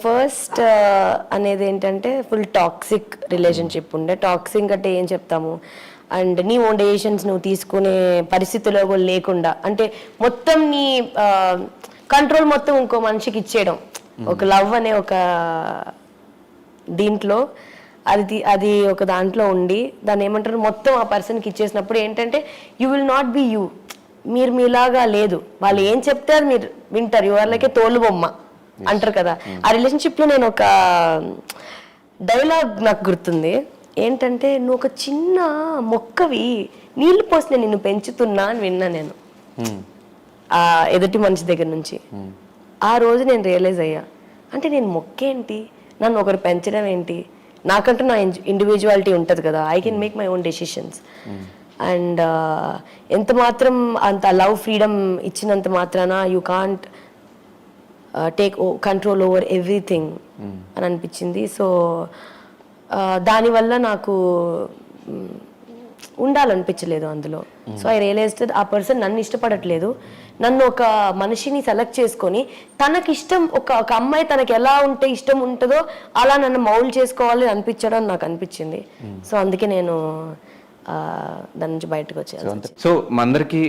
First అనేది ఏంటంటే full toxic relationship ఉండే. టాక్సిక్ అంటే ఏం చెప్తాము, అండ్ నీ ఓన్ డెసిషన్స్ నువ్వు తీసుకునే పరిస్థితిలో కూడా లేకుండా, అంటే మొత్తం నీ కంట్రోల్ మొత్తం ఇంకో మనిషికి ఇచ్చేయడం. ఒక లవ్ అనే ఒక దీంట్లో అది ఒక దాంట్లో ఉండి దాన్ని ఏమంటారు మొత్తం ఆ పర్సన్కి ఇచ్చేసినప్పుడు ఏంటంటే you will not be you. మీరు మీలాగా లేదు, వాళ్ళు ఏం చెప్తే అది మీరు వింటారు. యు ఆర్ లైక్ ఏ తోలు బొమ్మ అంటారు కదా. ఆ రిలేషన్షిప్లో నేను ఒక డైలాగ్ నాకు గుర్తుంది. ఏంటంటే, నువ్వు ఒక చిన్న మొక్కవి, నీళ్లు పోసి నేను నిన్ను పెంచుతున్నా అని విన్నా నేను ఆ ఎదుటి మనిషి దగ్గర నుంచి. ఆ రోజు నేను రియలైజ్ అయ్యా, అంటే నేను మొక్కేంటి, నన్ను ఒకరు పెంచడం ఏంటి, నాకంటూ నా ఇండివిజువాలిటీ ఉంటుంది కదా, I can make my own decisions. And ఎంత మాత్రం అంత లవ్ ఫ్రీడమ్ ఇచ్చినంత మాత్రాన you can't take control over everything అని అనిపించింది. సో దానివల్ల నాకు ఉండాలనిపించలేదు అందులో. సో ఐ రియలైజ్డ్ ఆ పర్సన్ నన్ను ఇష్టపడట్లేదు, నన్ను ఒక మనిషిని సెలెక్ట్ చేసుకొని తనకిష్టం ఒక అమ్మాయి తనకి ఎలా ఉంటే ఇష్టం ఉంటుందో అలా నన్ను మౌల్డ్ చేసుకోవాలి అనిపించడం నాకు అనిపించింది. సో అందుకే నేను దాని నుంచి బయటకు వచ్చాను. సో మా అందరికీ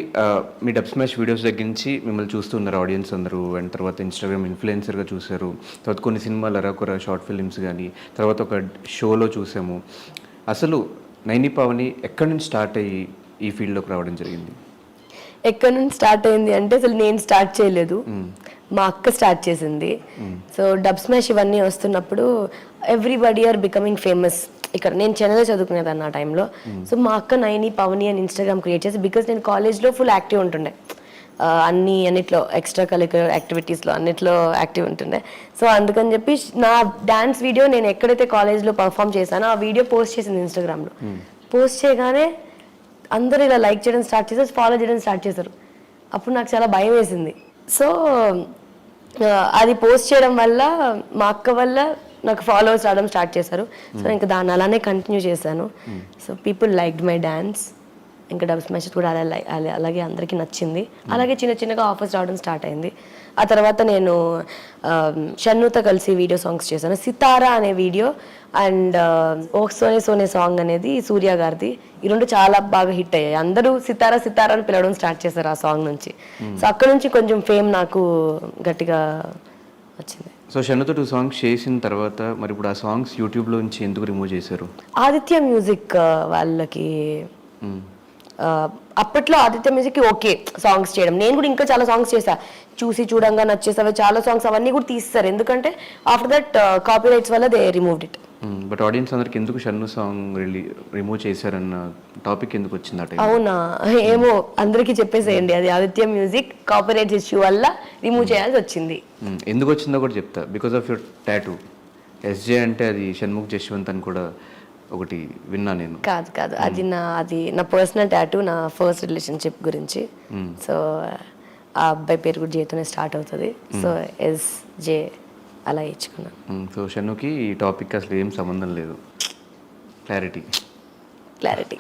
మీ డబ్ స్మాష్ వీడియోస్ దగ్గర నుంచి మిమ్మల్ని చూస్తున్నారు ఆడియన్స్ అందరూ, అండ్ తర్వాత ఇన్స్టాగ్రామ్ ఇన్ఫ్లుయెన్సర్గా చూశారు, తర్వాత కొన్ని సినిమాలు అరకొర షార్ట్ ఫిల్మ్స్ కానీ, తర్వాత ఒక షోలో చూసాము. అసలు నైని పావని ఎక్కడి నుంచి స్టార్ట్ అయ్యి ఈ ఫీల్డ్లోకి రావడం జరిగింది? ఎక్కడి నుంచి స్టార్ట్ అయింది అంటే అసలు నేను స్టార్ట్ చేయలేదు, మా అక్క స్టార్ట్ చేసింది. సో డబ్ స్మాష్ ఇవన్నీ వస్తున్నప్పుడు ఎవ్రీబడి ఆర్ బికమింగ్ ఫేమస్. ఇక్కడ నేను చెన్నైలో చదువుకునేదాన్ని ఆ టైంలో. సో మా అక్క నైని పవని అని ఇన్స్టాగ్రామ్ క్రియేట్ చేసి, బికాస్ నేను కాలేజ్లో ఫుల్ యాక్టివ్ ఉంటుండే, అన్నిట్లో ఎక్స్ట్రా కరిక్యులర్ యాక్టివిటీస్లో అన్నిట్లో యాక్టివ్ ఉంటుండే. సో అందుకని చెప్పి నా డ్యాన్స్ వీడియో నేను ఎక్కడైతే కాలేజ్లో పర్ఫామ్ చేశానో ఆ వీడియో పోస్ట్ చేసింది ఇన్స్టాగ్రామ్లో. పోస్ట్ చేయగానే అందరూ ఇలా లైక్ చేయడం స్టార్ట్ చేశారు, ఫాలో చేయడం స్టార్ట్ చేశారు. అప్పుడు నాకు చాలా భయం వేసింది. సో అది పోస్ట్ చేయడం వల్ల మా అక్క వల్ల నాకు ఫాలోవర్స్ రావడం స్టార్ట్ చేశారు. సో ఇంకా దాన్ని అలానే కంటిన్యూ చేశాను. So people liked my dance. ఇంకా డబ్ స్మాష్ కూడా అలాగే అందరికీ నచ్చింది. అలాగే చిన్న చిన్నగా ఆఫర్స్ రావడం స్టార్ట్ అయింది. ఆ తర్వాత నేను షన్నుతో కలిసి వీడియో సాంగ్స్ చేశాను. సితారా అనే video and oh Soane Soane song అనేది సూర్య గారిది. ఈ రెండు చాలా బాగా హిట్ అయ్యాయి. అందరూ సితారా సితారా అని పిలవడం స్టార్ట్ చేశారు ఆ సాంగ్ నుంచి. సో అక్కడ నుంచి కొంచెం ఫేమ్ నాకు గట్టిగా వచ్చింది. సో షన్నుతో 2 సాంగ్స్ చేసిన తర్వాత మరి ఇప్పుడు ఆ సాంగ్స్ యూట్యూబ్లో నుంచి ఎందుకు రిమూవ్ చేశారు? ఆదిత్య మ్యూజిక్ వాళ్ళకి అప్పట్లో ఆదిత్య మ్యూజిక్కి ఓకే సాంగ్స్ చేయడం. నేను కూడా ఇంకా చాలా సాంగ్స్ చేశా, చూసి చూడంగా నచ్చేసావి చాలా సాంగ్స్, అవన్నీ కూడా తీస్తారు. ఎందుకంటే ఆఫ్టర్ దట్ కాపీ రైట్స్ వల్ల they removed it. But audience అందరికి ఎందుకు షన్ను సాంగ్ రిమూవ్ చేశారన్న టాపిక్ ఎందుకు వచ్చింది? అవునా ఏమో, అందరికీ చెప్పేసేయండి, అది Aditya music copy rights issue వల్ల రిమూవ్ చేయాల్సి వచ్చింది. ఎందుకు వచ్చిందో కూడా చెప్తా. Because of your tattoo SJ అంటే అది షణ్ముఖ్ జశ్వంత్ అని కూడా ఒకటి విన్నా నేను. కాదు అది నా పర్సనల్ టాటూ, నా ఫస్ట్ రిలేషన్షిప్ గురించి. సో ఆ అబ్బాయి పేరు కూడా జేతోనే స్టార్ట్ అవుతుంది. సో ఎస్జే అలా ఇచ్చుకున్నాను. సో షన్నుకి ఈ టాపిక్ అసలు ఏం సంబంధం లేదు. క్లారిటీ. ఓకే.